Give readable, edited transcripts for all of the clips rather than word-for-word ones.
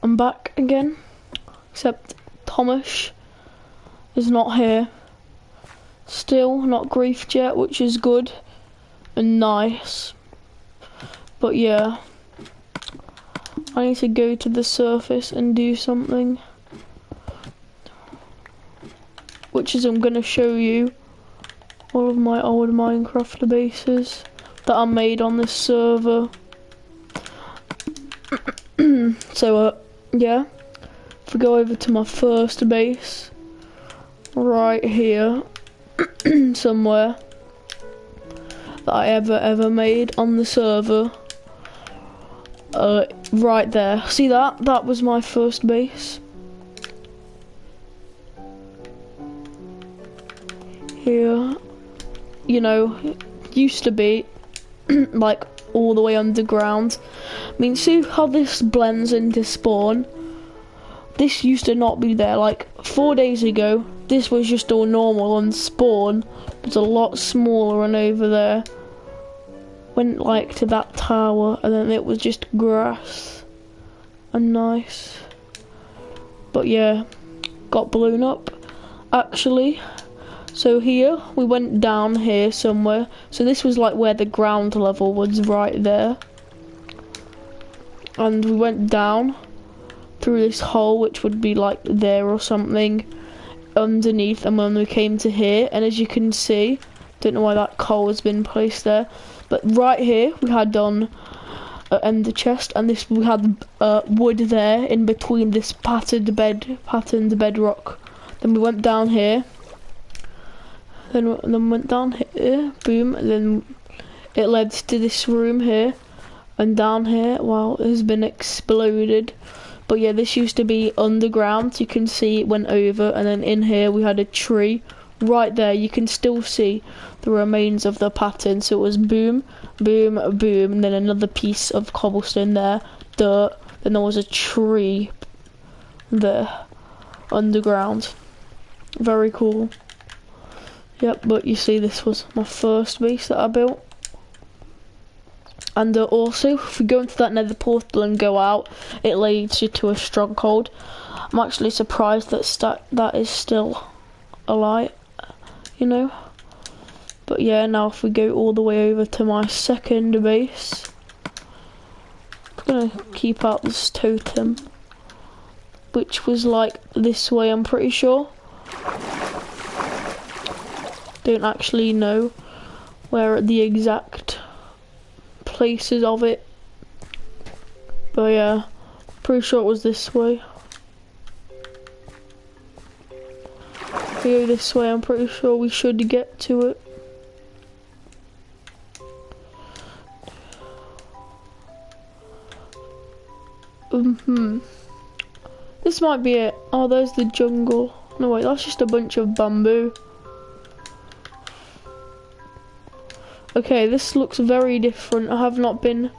I'm back again, except Thomas is not here. Still not griefed yet, which is good and nice. But yeah, I need to go to the surface and do something, which is I'm gonna show you all of my old Minecraft bases that are made on this server. So yeah, if we go over to my first base, right here, somewhere that I ever made on the server, right there. See that? That was my first base. Here, you know, used to be like all the way underground. I mean, see how this blends into spawn? This used to not be there. Like 4 days ago, this was just all normal, and spawn was a lot smaller, and over there went like to that tower, and then it was just grass and nice. But yeah, got blown up actually. So here, we went down here somewhere. So this was like where the ground level was, right there. And we went down through this hole, which would be like there or something, underneath. And when we came to here, and as you can see, don't know why that coal has been placed there, but right here, we had done ender chest, and this we had wood there in between this patterned bedrock. Then we went down here. Then went down here, boom, and then it led to this room here, and down here, wow, it has been exploded. But yeah, this used to be underground, you can see it went over, and then in here we had a tree, right there, you can still see the remains of the pattern. So it was boom, boom, boom, and then another piece of cobblestone there, dirt, then there was a tree there, underground. Very cool. Yep, but you see, this was my first base that I built. And also, if we go into that nether portal and go out, it leads you to a stronghold. I'm actually surprised that that is still alive, you know. But yeah, now if we go all the way over to my second base, I'm gonna keep out this totem, which was like this way, I'm pretty sure. Don't actually know where the exact places of it, but yeah, pretty sure it was this way. If we go this way, I'm pretty sure we should get to it. This might be it. Oh, there's the jungle. No wait, that's just a bunch of bamboo. Okay, this looks very different. I have not been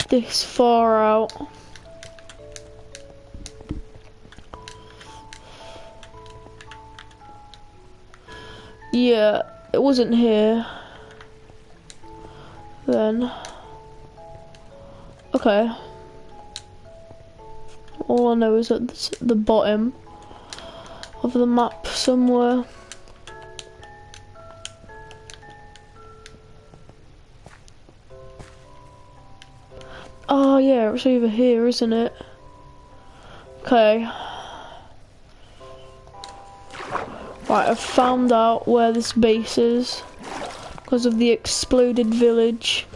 this far out. Yeah, it wasn't here then. Okay. All I know is at the bottom of the map somewhere. Oh yeah, it's over here, isn't it? Okay. Right, I've found out where this base is because of the exploded village.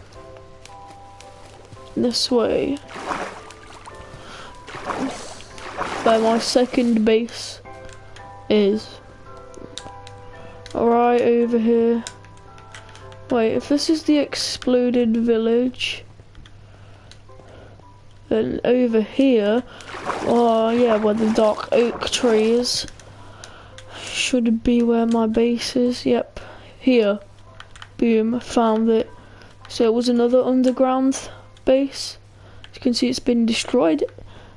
This way. Where my second base is. Right over here. Wait, if this is the exploded village, then over here, oh yeah, where the dark oak tree is, should be where my base is. Yep, here. Boom, found it. So it was another underground base. As you can see, it's been destroyed.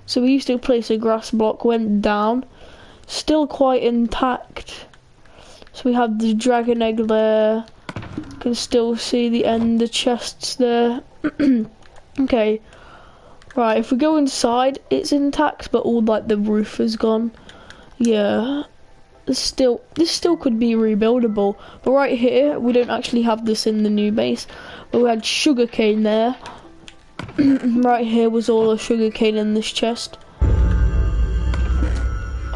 So we used to place a grass block, went down, still quite intact. So we had the dragon egg there. You can still see the ender chests there. Okay. Right, if we go inside, it's intact, but all like the roof is gone. Yeah, this still could be rebuildable. But right here, we don't actually have this in the new base. But we had sugarcane there. Right here was all the sugarcane in this chest.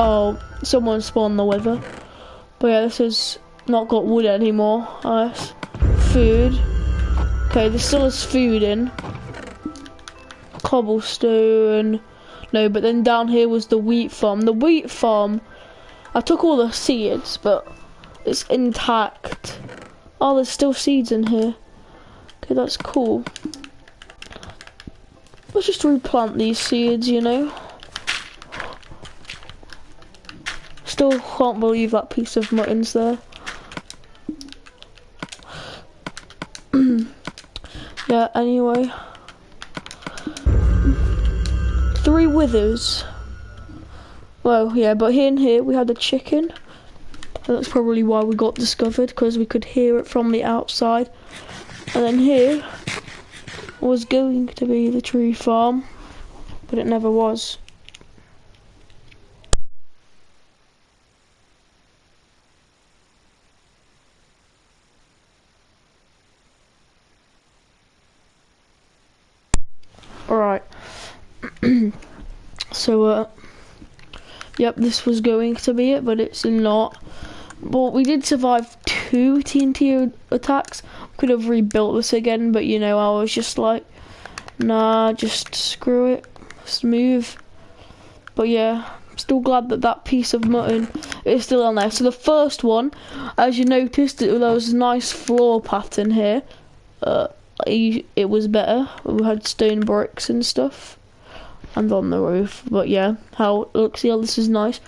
Oh, someone spawned the wither. But yeah, this has not got wood anymore. Food. Okay, there still is food in. Cobblestone. No, but then down here was the wheat farm. The wheat farm, I took all the seeds, but it's intact. Oh, there's still seeds in here. Okay, that's cool. Let's just replant these seeds, you know. Still can't believe that piece of mutton's there. Yeah, anyway. 3 withers. Well, yeah, but here we had a chicken. And that's probably why we got discovered, because we could hear it from the outside. And then here was going to be the tree farm, but it never was. Alright. So, yep, this was going to be it, but it's not. But we did survive 2 TNT attacks. Could have rebuilt this again, but you know, I was just like, nah, just screw it, just move. But yeah, I'm still glad that that piece of mutton is still on there. So the first one, as you noticed, there was a nice floor pattern here. It was better. We had stone bricks and stuff. And on the roof, but yeah, see how this is nice.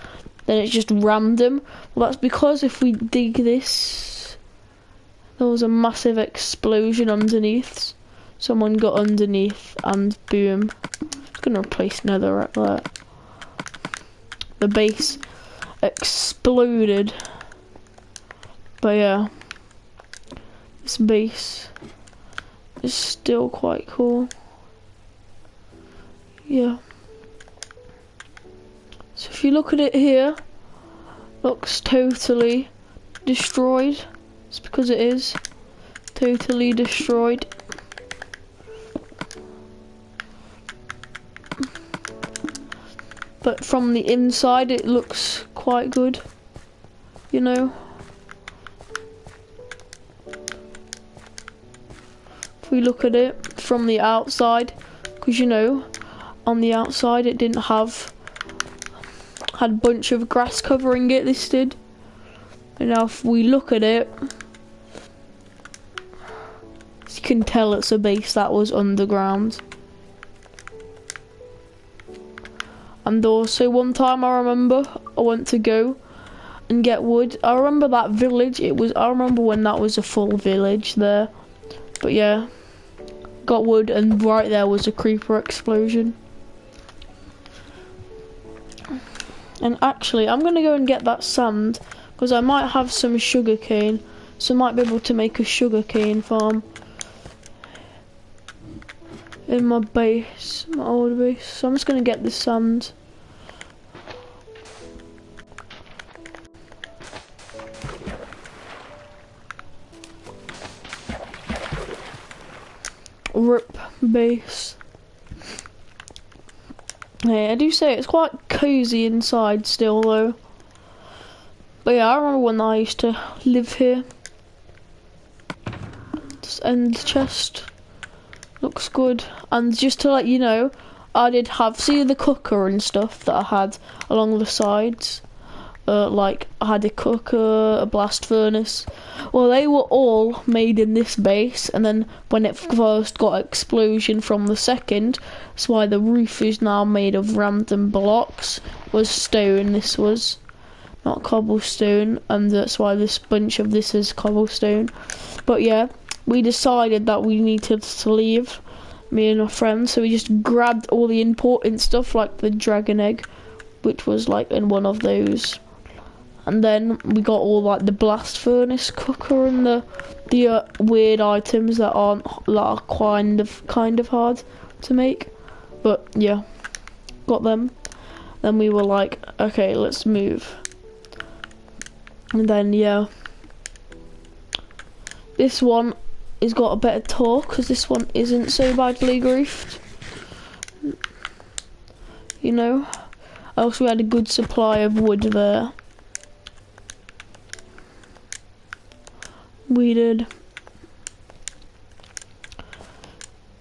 Then it's just random. Well, that's because if we dig this, there was a massive explosion underneath. Someone got underneath, and boom. It's gonna replace netherrack there. The base exploded. But yeah, this base is still quite cool. Yeah. So if you look at it here, looks totally destroyed. It's because it is totally destroyed. But from the inside it looks quite good, you know. If we look at it from the outside, because you know, on the outside it didn't had a bunch of grass covering it, this did. And now if we look at it, as you can tell, it's a base that was underground. And also one time I remember I went to go and get wood. I remember that village, I remember when that was a full village there. But yeah, got wood and right there was a creeper explosion. And actually, I'm gonna go and get that sand, because I might have some sugarcane, so I might be able to make a sugarcane farm in my base, my old base. So I'm just gonna get the sand. RIP base. Yeah, I do say it's quite cozy inside still though. But yeah, I remember when I used to live here. This end chest looks good. And just to let you know, I did have, see the cooker and stuff that I had along the sides? Like, I had a cooker, a blast furnace. Well, they were all made in this base, and then when it first got explosion from the second, that's why the roof is now made of random blocks. Was stone, this was, not cobblestone, and that's why this bunch of this is cobblestone. But yeah, we decided that we needed to leave, me and my friends, so we just grabbed all the important stuff, like the dragon egg, which was like in one of those. And then we got all like the blast furnace cooker and the weird items that are kind of hard to make. But yeah, got them. Then we were like, okay, let's move. And then yeah, this one has got a better talk because this one isn't so badly griefed. You know. Also, we had a good supply of wood there. We did.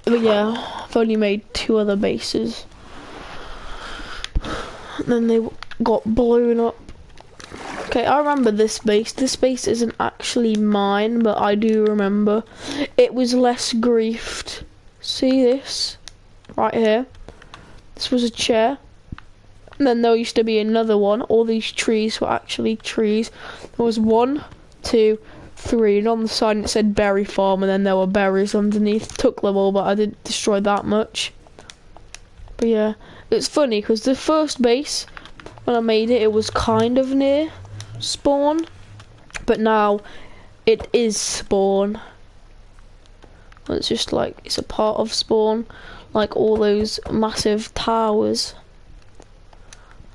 But yeah, I've only made 2 other bases. And then they got blown up. Okay, I remember this base. This base isn't actually mine, but I do remember. It was less griefed. See this? Right here. This was a chair. And then there used to be another one. All these trees were actually trees. There was 1, 2, 3, and on the side it said berry farm, and then there were berries underneath. Took them all, but I didn't destroy that much. But yeah, it's funny because the first base, when I made it, it was kind of near spawn, but now it is spawn. It's just like, it's a part of spawn, like all those massive towers.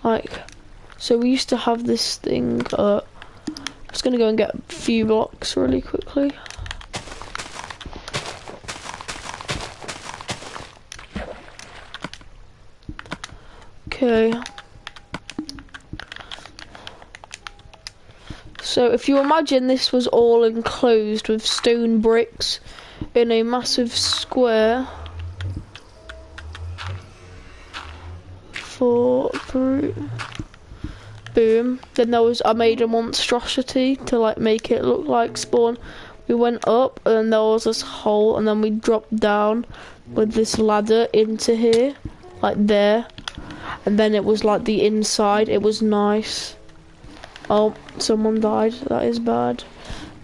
Like, so we used to have this thing, I'm just gonna go and get a few blocks really quickly. Okay. So if you imagine this was all enclosed with stone bricks in a massive square boom. Then I made a monstrosity to like make it look like spawn. We went up and then there was this hole, and then we dropped down with this ladder into here, like there. And then it was like the inside, it was nice. Oh, someone died, that is bad.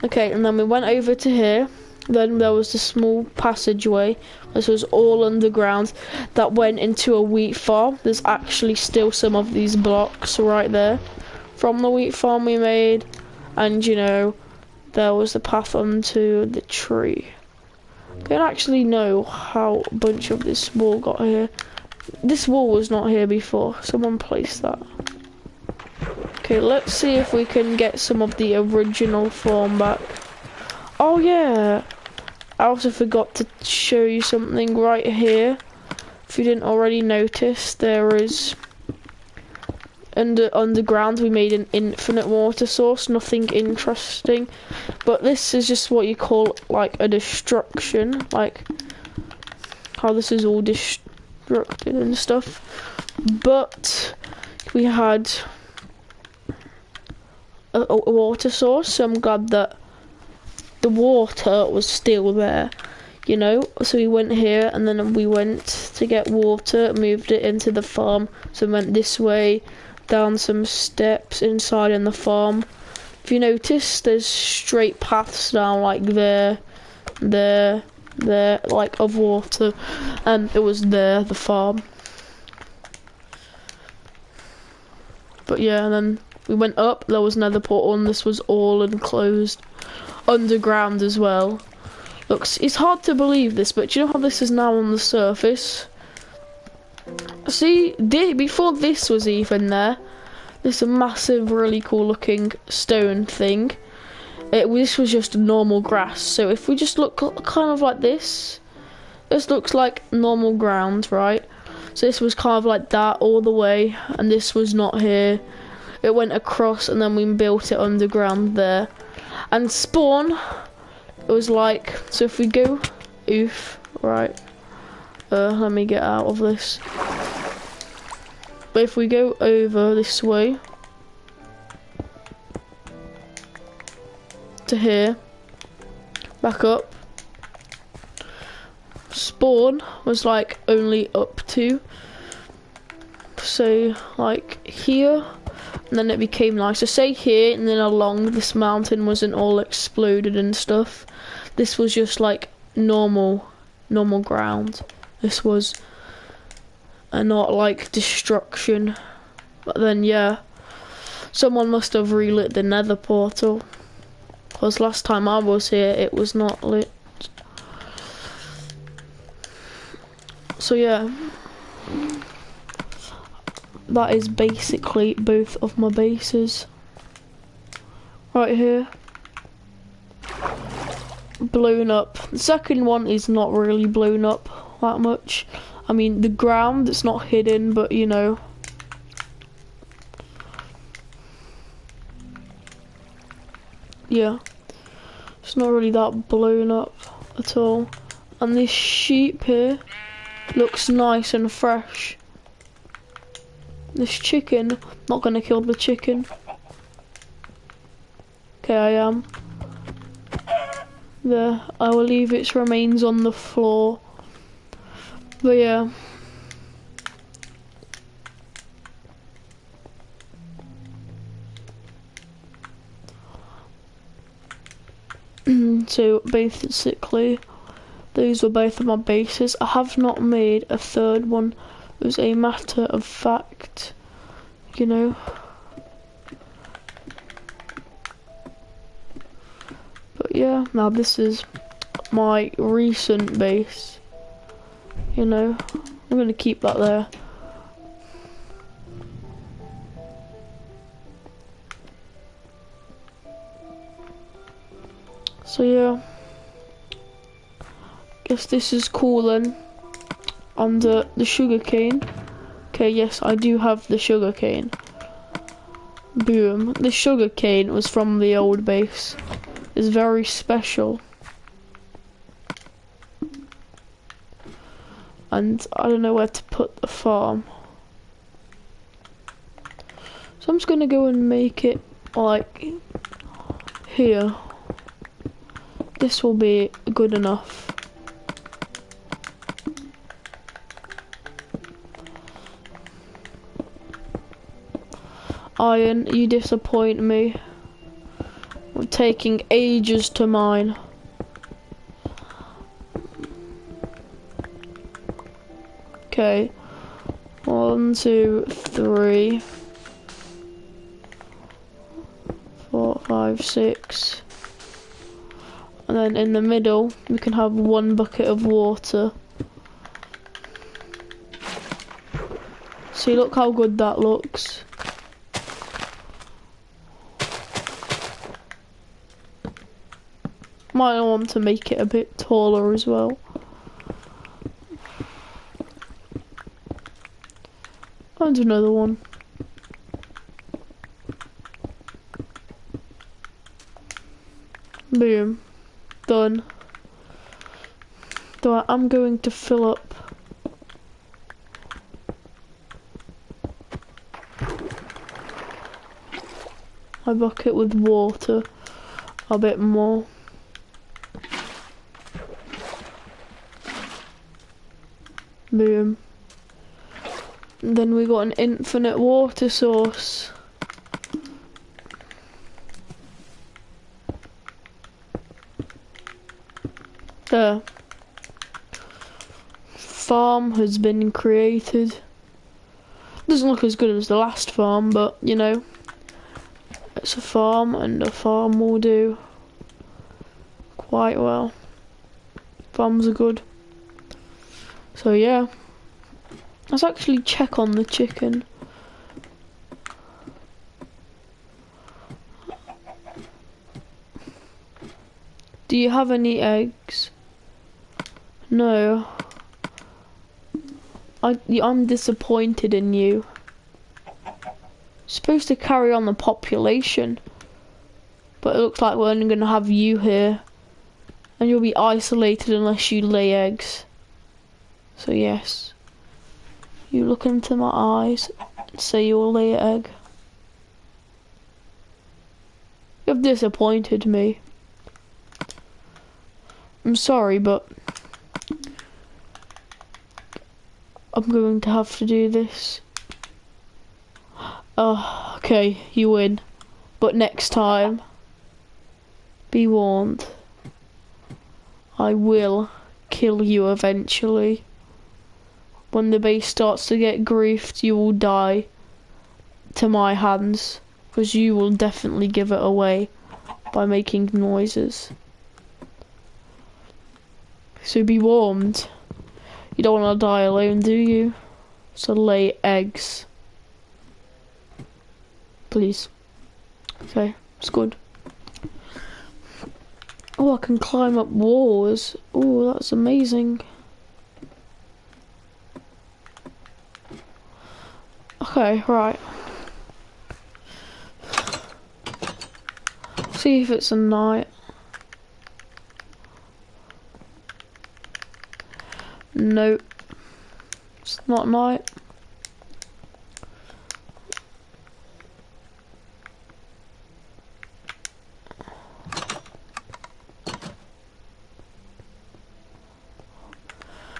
Okay, and then we went over to here. Then there was the small passageway. This was all underground. That went into a wheat farm. There's actually still some of these blocks right there from the wheat farm we made. And you know, there was the path onto the tree. I don't actually know how a bunch of this wall got here. This wall was not here before. Someone placed that. Okay, let's see if we can get some of the original form back. Oh yeah, I also forgot to show you something right here. If you didn't already notice, there is underground we made an infinite water source. Nothing interesting, but this is just what you call like a destruction, like how this is all destructed and stuff. But we had a water source, so I'm glad that the water was still there, you know. So we went here and then we went to get water, moved it into the farm. So we went this way, down some steps inside in the farm. If you notice, there's straight paths down like there, like of water, and it was there, the farm. But yeah, and then we went up, there was another portal, and this was all enclosed. Underground as well. Looks, it's hard to believe this, but do you know how this is now on the surface? See, before this was even there, this massive, really cool looking stone thing. This was just normal grass. So if we just look kind of like this looks like normal ground, right? So this was kind of like that all the way, and this was not here. It went across, and then we built it underground there. And spawn, it was like, so if we go, right, let me get out of this. But if we go over this way, to here, back up, spawn was like only up to, so like here, and then it became nice. So say here, and then along this mountain wasn't all exploded and stuff. This was just like normal ground. This was not like destruction. But then yeah, someone must have relit the nether portal, because last time I was here it was not lit. So yeah, that is basically both of my bases. Right here. Blown up. The second one is not really blown up that much. I mean, the ground, it's not hidden, but you know. Yeah. It's not really that blown up at all. And this sheep here looks nice and fresh. This chicken, not gonna kill the chicken. Okay, I am. There, I will leave its remains on the floor. But yeah. So basically, those were both of my bases. I have not made a third one. It was a matter of fact, you know. But yeah, now this is my recent base. You know, I'm gonna keep that there. So yeah, guess this is cool then. Under the sugarcane. Okay, yes, I do have the sugarcane. Boom. The sugarcane was from the old base. It's very special. And I don't know where to put the farm. So I'm just gonna go and make it like here. This will be good enough. Iron, you disappoint me. We're taking ages to mine. Okay. 1, 2, 3, 4, 5, 6. And then in the middle, we can have 1 bucket of water. See, look how good that looks. Might want to make it a bit taller as well. And another one. Boom. Done. So I'm going to fill up my bucket with water a bit more. Boom. And then we got an infinite water source. There. Farm has been created. Doesn't look as good as the last farm, but you know, it's a farm, and a farm will do quite well. Farms are good. So yeah, let's actually check on the chicken. Do you have any eggs? No. I'm disappointed in you. Supposed to carry on the population, but it looks like we're only going to have you here, and you'll be isolated unless you lay eggs. So yes, you look into my eyes and say you'll lay an egg. You've disappointed me. I'm sorry, but I'm going to have to do this. Oh, okay, you win. But next time, be warned. I will kill you eventually. When the base starts to get griefed, you will die to my hands, because you will definitely give it away by making noises. So be warned. You don't want to die alone, do you? So lay eggs. please. Okay, it's good. Oh, I can climb up walls. Oh, that's amazing. Okay, right. See if it's a night. Nope. It's not night.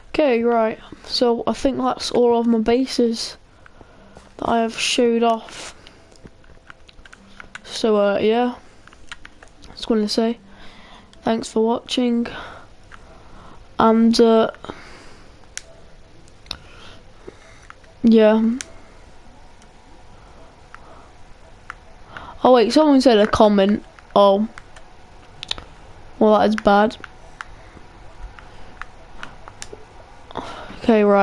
Okay, right. So I think that's all of my bases that I have showed off. So yeah. Just wanted to say thanks for watching. And yeah. Oh wait, someone said a comment. Oh. Well, that is bad. Okay, right.